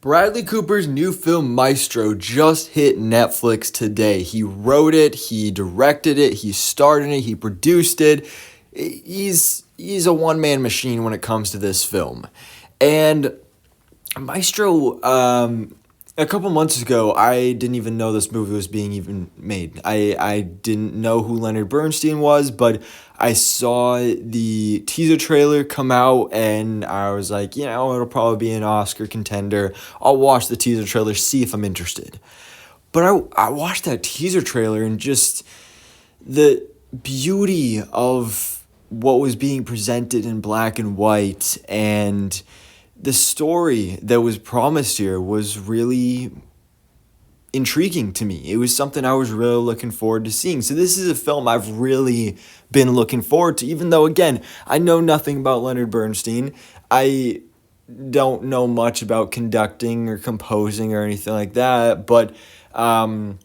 Bradley Cooper's new film Maestro just hit Netflix today. He wrote it, he directed it, he starred in it, he produced it. He's a one-man machine when it comes to this film. And Maestro, a couple months ago, I didn't even know this movie was being even made. I didn't know who Leonard Bernstein was, but I saw the teaser trailer come out and I was like, it'll probably be an Oscar contender. I'll watch the teaser trailer, see if I'm interested. But I watched that teaser trailer and just the beauty of what was being presented in black and white and the story that was promised here was really intriguing to me. It was something I was really looking forward to seeing. So this is a film I've really been looking forward to, even though, again, I know nothing about Leonard Bernstein. I don't know much about conducting or composing or anything like that, but I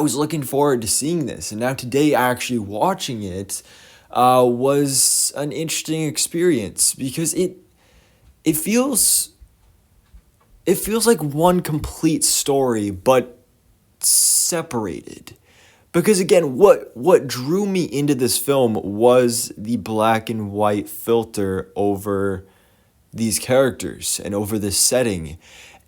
was looking forward to seeing this. And now today, actually watching it was an interesting experience because it feels like one complete story, but separated. Because again, what drew me into this film was the black and white filter over these characters and over this setting.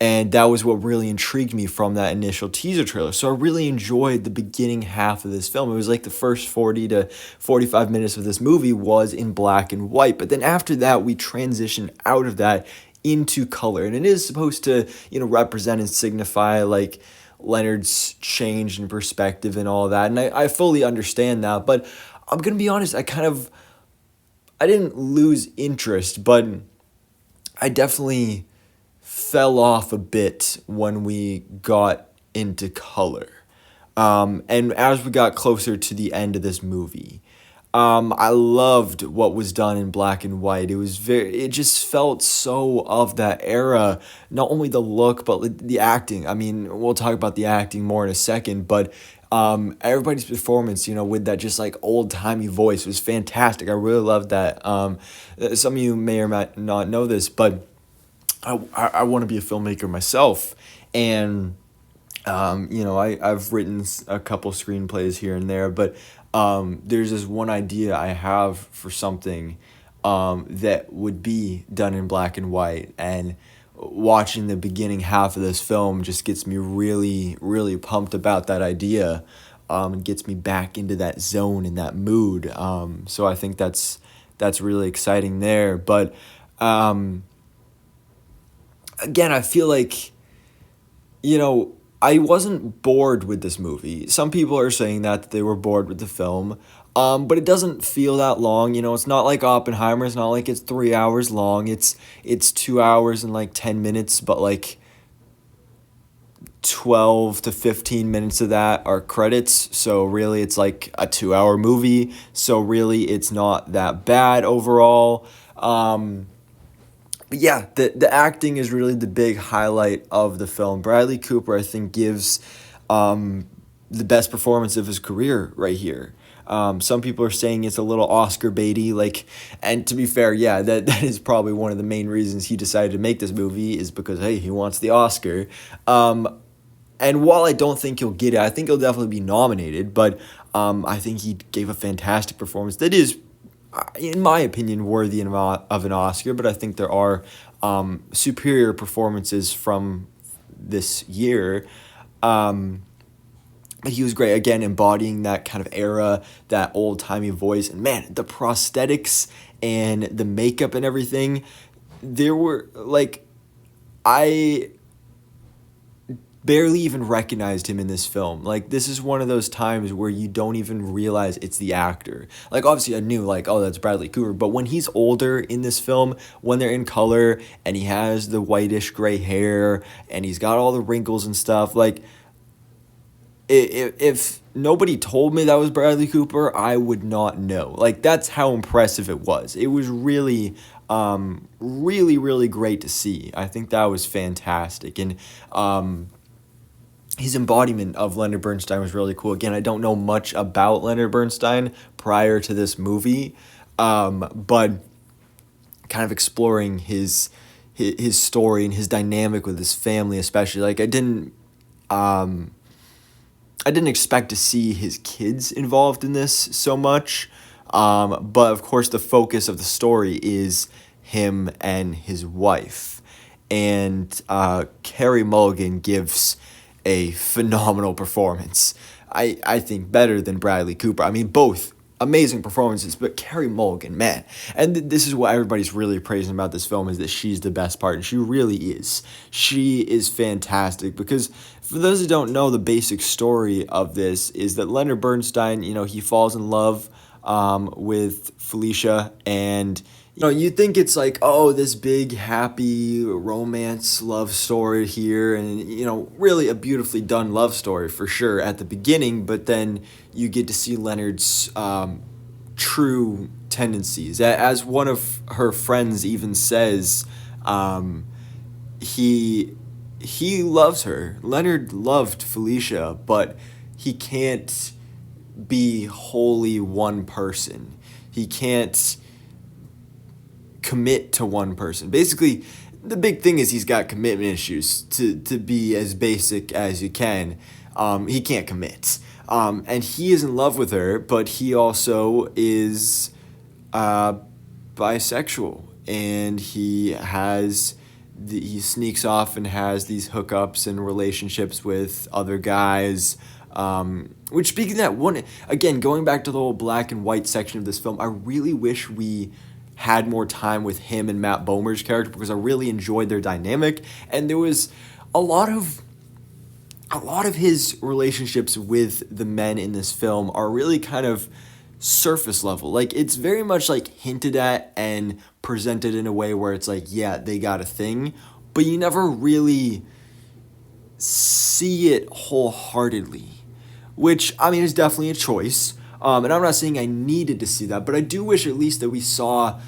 And that was what really intrigued me from that initial teaser trailer. So I really enjoyed the beginning half of this film. It was like the first 40 to 45 minutes of this movie was in black and white. But then after that, we transitioned out of that into color. And it is supposed to, represent and signify like Leonard's change in perspective and all that. And I fully understand that. But I'm going to be honest, I didn't lose interest, but I definitely fell off a bit when we got into color. And as we got closer to the end of this movie, I loved what was done in black and white. It just felt so of that era, not only the look, but the acting. I mean, we'll talk about the acting more in a second, but everybody's performance, with that just like old timey voice was fantastic. I really loved that. Some of you may or may not know this, but I want to be a filmmaker myself, and I've written a couple screenplays here and there, but there's this one idea I have for something that would be done in black and white, and watching the beginning half of this film just gets me really, really pumped about that idea, and gets me back into that zone and that mood. So I think that's really exciting there, but again, I feel like, I wasn't bored with this movie. Some people are saying that they were bored with the film, but it doesn't feel that long. It's not like Oppenheimer. It's not like it's 3 hours long. It's 2 hours and like 10 minutes, but like 12 to 15 minutes of that are credits. So really, it's like a 2-hour movie. So really, it's not that bad overall. But yeah, the acting is really the big highlight of the film. Bradley Cooper, I think, gives the best performance of his career right here. Some people are saying it's a little Oscar baity, and to be fair, yeah, that is probably one of the main reasons he decided to make this movie is because, hey, he wants the Oscar. And while I don't think he'll get it, I think he'll definitely be nominated, but I think he gave a fantastic performance that is, in my opinion, worthy of an Oscar, but I think there are superior performances from this year. But he was great, again, embodying that kind of era, that old-timey voice. And man, the prosthetics and the makeup and everything, there were, I barely even recognized him in this film. This is one of those times where you don't even realize it's the actor. Obviously I knew, oh, that's Bradley Cooper, but when he's older in this film, when they're in color, and he has the whitish gray hair, and he's got all the wrinkles and stuff, if nobody told me that was Bradley Cooper, I would not know. That's how impressive it was. It was really, really, really great to see. I think that was fantastic, and his embodiment of Leonard Bernstein was really cool. Again, I don't know much about Leonard Bernstein prior to this movie, but kind of exploring his his story and his dynamic with his family, especially. Like um, I didn't expect to see his kids involved in this so much. But of course, the focus of the story is him and his wife. And Carey Mulligan gives a phenomenal performance. I think better than Bradley Cooper. I mean, both amazing performances, but Carey Mulligan, man. And this is what everybody's really praising about this film, is that she's the best part, and she really is. She is fantastic, because for those who don't know, the basic story of this is that Leonard Bernstein, he falls in love with Felicia, and you think it's like, oh, this big, happy romance love story here, and, really a beautifully done love story for sure at the beginning, but then you get to see Leonard's true tendencies. As one of her friends even says, he loves her. Leonard loved Felicia, but he can't be wholly one person. He can't commit to one person. Basically, the big thing is he's got commitment issues. To be as basic as you can, he can't commit. And he is in love with her, but he also is bisexual, and he sneaks off and has these hookups and relationships with other guys. Which, speaking of that one, again, going back to the whole black and white section of this film, I really wish we had more time with him and Matt Bomer's character, because I really enjoyed their dynamic, and there was a lot of his relationships with the men in this film are really kind of surface level. Like, it's very much like hinted at and presented in a way where it's like, yeah, they got a thing, but you never really see it wholeheartedly, which, I mean, is definitely a choice. And I'm not saying I needed to see that, but I do wish at least that we saw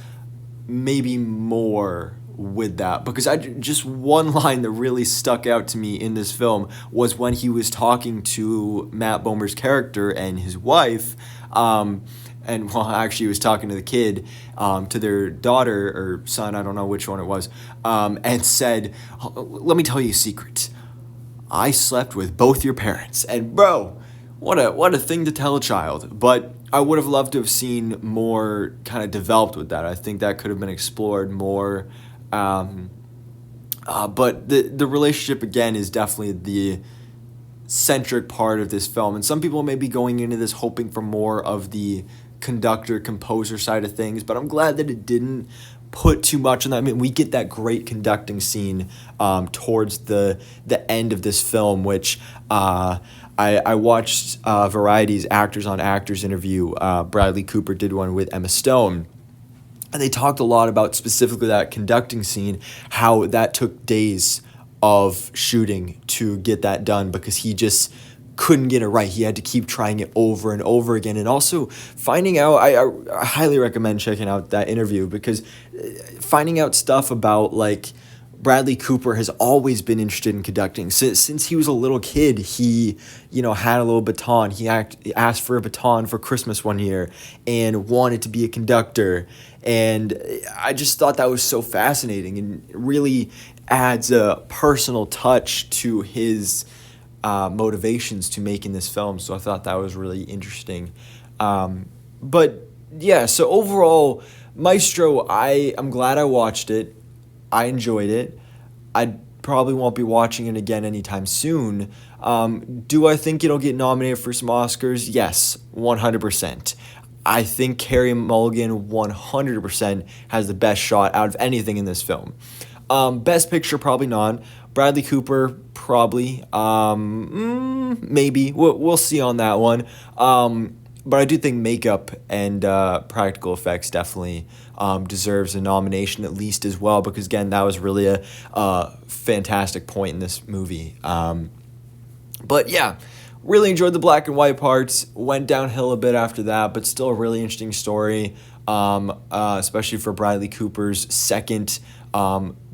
maybe more with that, because just one line that really stuck out to me in this film was when he was talking to Matt Bomer's character and his wife, and actually he was talking to the kid, to their daughter or son, I don't know which one it was, and said, "Let me tell you a secret. I slept with both your parents." And bro, what a thing to tell a child. But I would have loved to have seen more kind of developed with that. I think that could have been explored more. But the relationship, again, is definitely the centric part of this film. And some people may be going into this hoping for more of the conductor-composer side of things, but I'm glad that it didn't put too much on that. I mean, we get that great conducting scene towards the end of this film, which I watched Variety's Actors on Actors interview. Bradley Cooper did one with Emma Stone, and they talked a lot about specifically that conducting scene, how that took days of shooting to get that done, because he just couldn't get it right. He had to keep trying it over and over again. And also finding out, I highly recommend checking out that interview, because finding out stuff about, like, Bradley Cooper has always been interested in conducting. Since he was a little kid, he, had a little baton. He asked for a baton for Christmas one year and wanted to be a conductor. And I just thought that was so fascinating, and really adds a personal touch to his motivations to making this film. So I thought that was really interesting. But yeah, so overall, Maestro, I'm glad I watched it. I enjoyed it. I probably won't be watching it again anytime soon. Do I think it'll get nominated for some Oscars? Yes, 100%. I think Carey Mulligan 100% has the best shot out of anything in this film. Best Picture, probably not. Bradley Cooper, probably. Maybe. We'll see on that one. But I do think makeup and practical effects definitely deserves a nomination at least as well, because, again, that was really a fantastic point in this movie. But, yeah, really enjoyed the black and white parts. Went downhill a bit after that, but still a really interesting story, especially for Bradley Cooper's second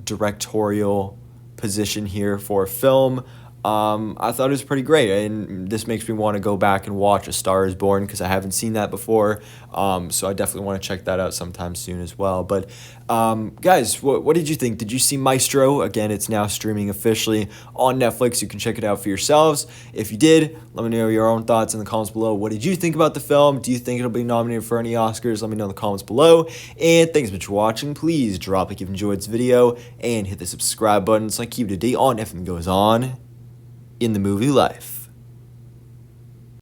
directorial position here for a film. I thought it was pretty great, and this makes me want to go back and watch A Star Is Born because I haven't seen that before. So I definitely want to check that out sometime soon as well. But guys, what did you think? Did you see Maestro? Again, it's now streaming officially on Netflix. You can check it out for yourselves. If you did, let me know your own thoughts in the comments below. What did you think about the film? Do you think it'll be nominated for any Oscars? Let me know in the comments below. And thanks so much for watching. Please drop a like if you enjoyed this video and hit the subscribe button so I keep you up to date on everything that goes on in the movie life.